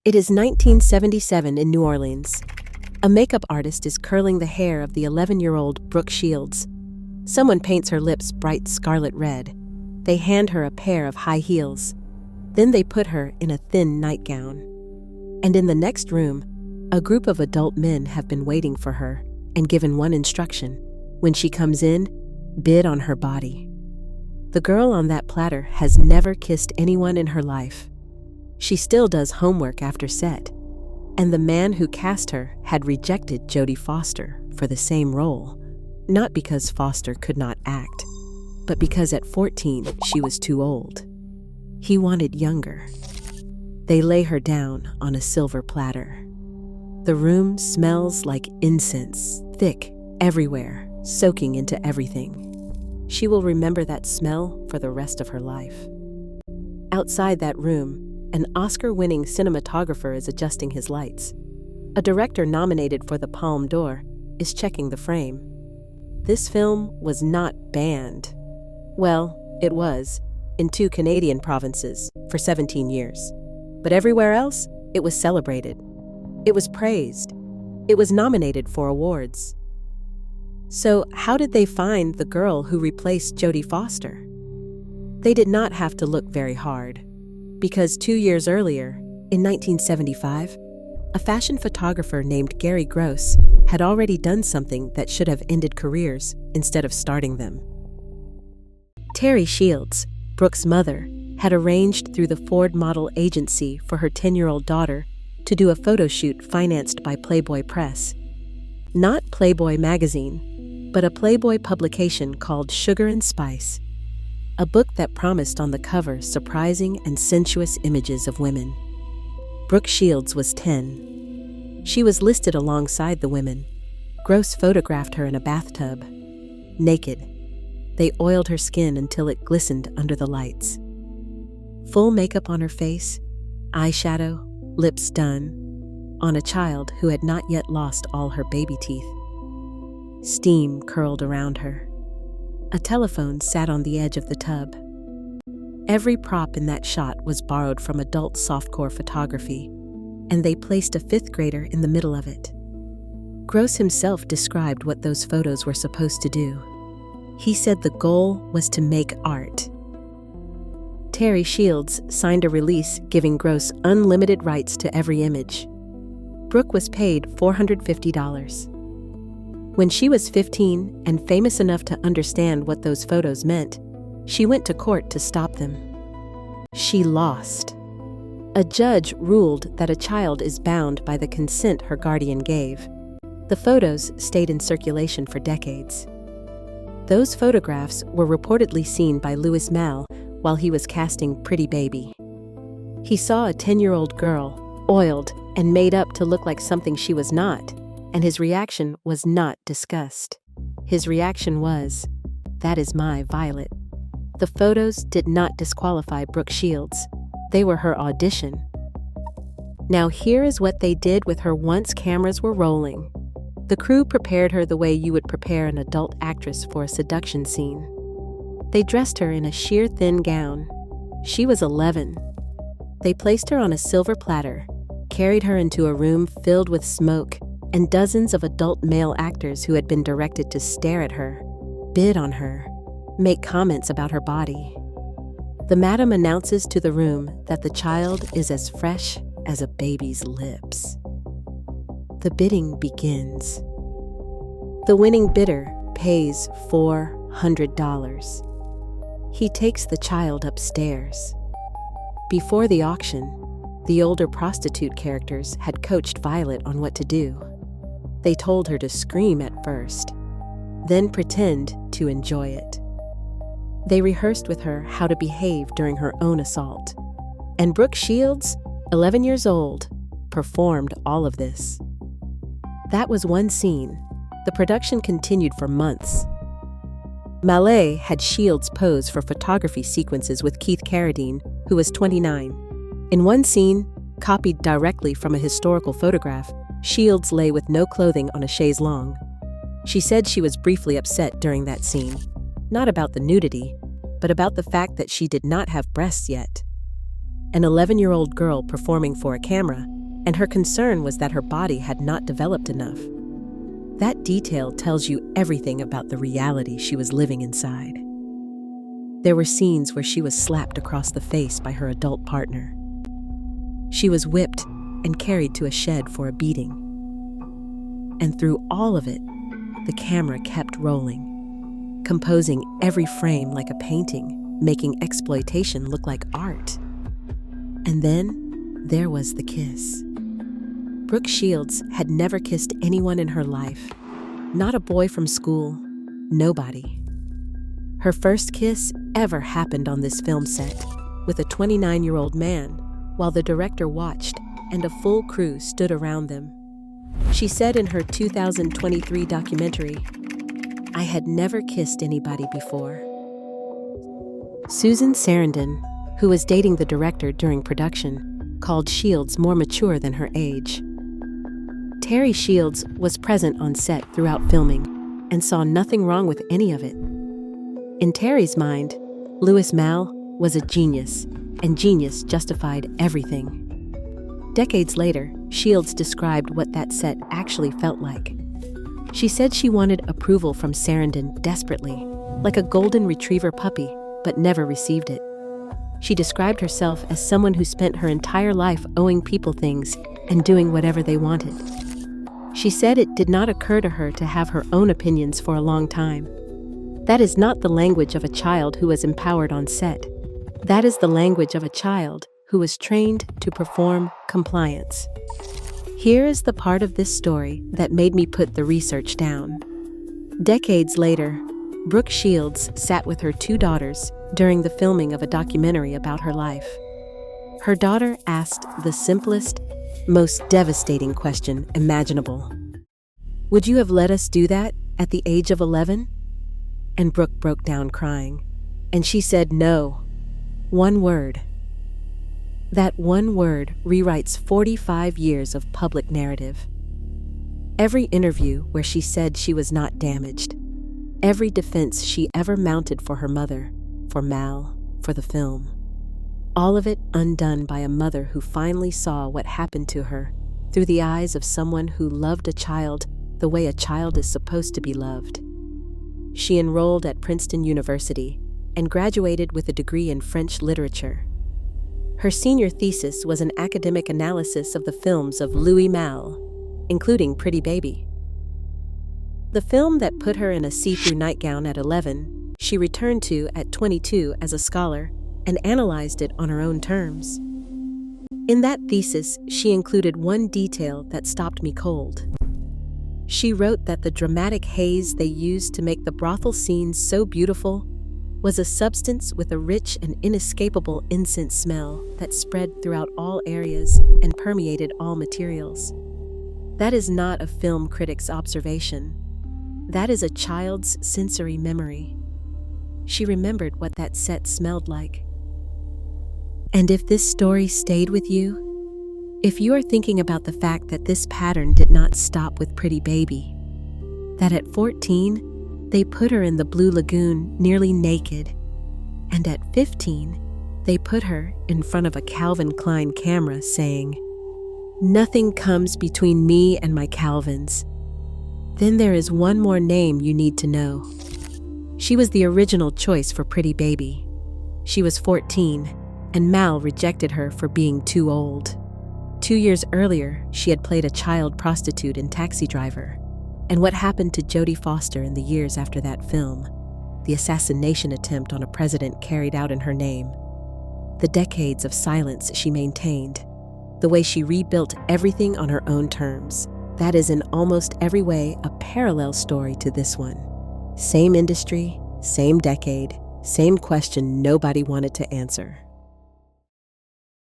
It is 1977 in New Orleans. A makeup artist is curling the hair of the 11-year-old Brooke Shields. Someone paints her lips bright scarlet red. They hand her a pair of high heels. Then they put her in a thin nightgown. And in the next room, a group of adult men have been waiting for her and given one instruction. When she comes in, bid on her body. The girl on that platter has never kissed anyone in her life. She still does homework after set. And the man who cast her had rejected Jodie Foster for the same role, not because Foster could not act, but because at 14 she was too old. He wanted younger. They lay her down on a silver platter. The room smells like incense, thick, everywhere, soaking into everything. She will remember that smell for the rest of her life. Outside that room, an Oscar-winning cinematographer is adjusting his lights. A director nominated for the Palme d'Or is checking the frame. This film was not banned. Well, it was, in 2 Canadian provinces, for 17 years. But everywhere else, it was celebrated. It was praised. It was nominated for awards. So how did they find the girl who replaced Jodie Foster? They did not have to look very hard. Because 2 years earlier, in 1975, a fashion photographer named Garry Gross had already done something that should have ended careers instead of starting them. Terry Shields, Brooke's mother, had arranged through the Ford Model Agency for her 10-year-old daughter to do a photo shoot financed by Playboy Press. Not Playboy magazine, but a Playboy publication called Sugar and Spice. A book that promised on the cover surprising and sensuous images of women. Brooke Shields was 10. She was listed alongside the women. Gross photographed her in a bathtub, naked. They oiled her skin until it glistened under the lights. Full makeup on her face, eyeshadow, lips done, on a child who had not yet lost all her baby teeth. Steam curled around her. A telephone sat on the edge of the tub. Every prop in that shot was borrowed from adult softcore photography, and they placed a 5th grader in the middle of it. Gross himself described what those photos were supposed to do. He said the goal was to make art. Terry Shields signed a release giving Gross unlimited rights to every image. Brooke was paid $450. When she was 15 and famous enough to understand what those photos meant, she went to court to stop them. She lost. A judge ruled that a child is bound by the consent her guardian gave. The photos stayed in circulation for decades. Those photographs were reportedly seen by Louis Malle while he was casting Pretty Baby. He saw a 10-year-old girl, oiled and made up to look like something she was not, and his reaction was not disgust. His reaction was, "That is my Violet." The photos did not disqualify Brooke Shields. They were her audition. Now here is what they did with her once cameras were rolling. The crew prepared her the way you would prepare an adult actress for a seduction scene. They dressed her in a sheer thin gown. She was 11. They placed her on a silver platter, carried her into a room filled with smoke, and dozens of adult male actors who had been directed to stare at her, bid on her, make comments about her body. The madam announces to the room that the child is as fresh as a baby's lips. The bidding begins. The winning bidder pays $400. He takes the child upstairs. Before the auction, the older prostitute characters had coached Violet on what to do. They told her to scream at first, then pretend to enjoy it. They rehearsed with her how to behave during her own assault. And Brooke Shields, 11 years old, performed all of this. That was one scene. The production continued for months. Malle had Shields pose for photography sequences with Keith Carradine, who was 29. In one scene, copied directly from a historical photograph, Shields lay with no clothing on a chaise longue. She said she was briefly upset during that scene, not about the nudity, but about the fact that she did not have breasts yet. An 11-year-old girl performing for a camera and her concern was that her body had not developed enough. That detail tells you everything about the reality she was living inside. There were scenes where she was slapped across the face by her adult partner. She was whipped and carried to a shed for a beating. And through all of it, the camera kept rolling, composing every frame like a painting, making exploitation look like art. And then there was the kiss. Brooke Shields had never kissed anyone in her life. Not a boy from school, nobody. Her first kiss ever happened on this film set, with a 29-year-old man, while the director watched and a full crew stood around them. She said in her 2023 documentary, "I had never kissed anybody before." Susan Sarandon, who was dating the director during production, called Shields more mature than her age. Terry Shields was present on set throughout filming and saw nothing wrong with any of it. In Terry's mind, Louis Malle was a genius, and genius justified everything. Decades later, Shields described what that set actually felt like. She said she wanted approval from Sarandon desperately, like a golden retriever puppy, but never received it. She described herself as someone who spent her entire life owing people things and doing whatever they wanted. She said it did not occur to her to have her own opinions for a long time. That is not the language of a child who was empowered on set. That is the language of a child who was trained to perform compliance. Here is the part of this story that made me put the research down. Decades later, Brooke Shields sat with her 2 daughters during the filming of a documentary about her life. Her daughter asked the simplest, most devastating question imaginable. "Would you have let us do that at the age of 11? And Brooke broke down crying. And she said no. One word. That one word rewrites 45 years of public narrative. Every interview where she said she was not damaged. Every defense she ever mounted for her mother, for Malle, for the film. All of it undone by a mother who finally saw what happened to her through the eyes of someone who loved a child the way a child is supposed to be loved. She enrolled at Princeton University and graduated with a degree in French literature. Her senior thesis was an academic analysis of the films of Louis Malle, including Pretty Baby. The film that put her in a see-through nightgown at 11, she returned to at 22 as a scholar and analyzed it on her own terms. In that thesis, she included one detail that stopped me cold. She wrote that the dramatic haze they used to make the brothel scenes so beautiful was a substance with a rich and inescapable incense smell that spread throughout all areas and permeated all materials. That is not a film critic's observation. That is a child's sensory memory. She remembered what that set smelled like. And if this story stayed with you, if you are thinking about the fact that this pattern did not stop with Pretty Baby, that at 14, they put her in the Blue Lagoon nearly naked, and at 15, they put her in front of a Calvin Klein camera saying, "Nothing comes between me and my Calvins," then there is one more name you need to know. She was the original choice for Pretty Baby. She was 14, and Malle rejected her for being too old. 2 years earlier, she had played a child prostitute in Taxi Driver. And what happened to Jodie Foster in the years after that film, the assassination attempt on a president carried out in her name, the decades of silence she maintained, the way she rebuilt everything on her own terms, that is in almost every way a parallel story to this one. Same industry, same decade, same question nobody wanted to answer.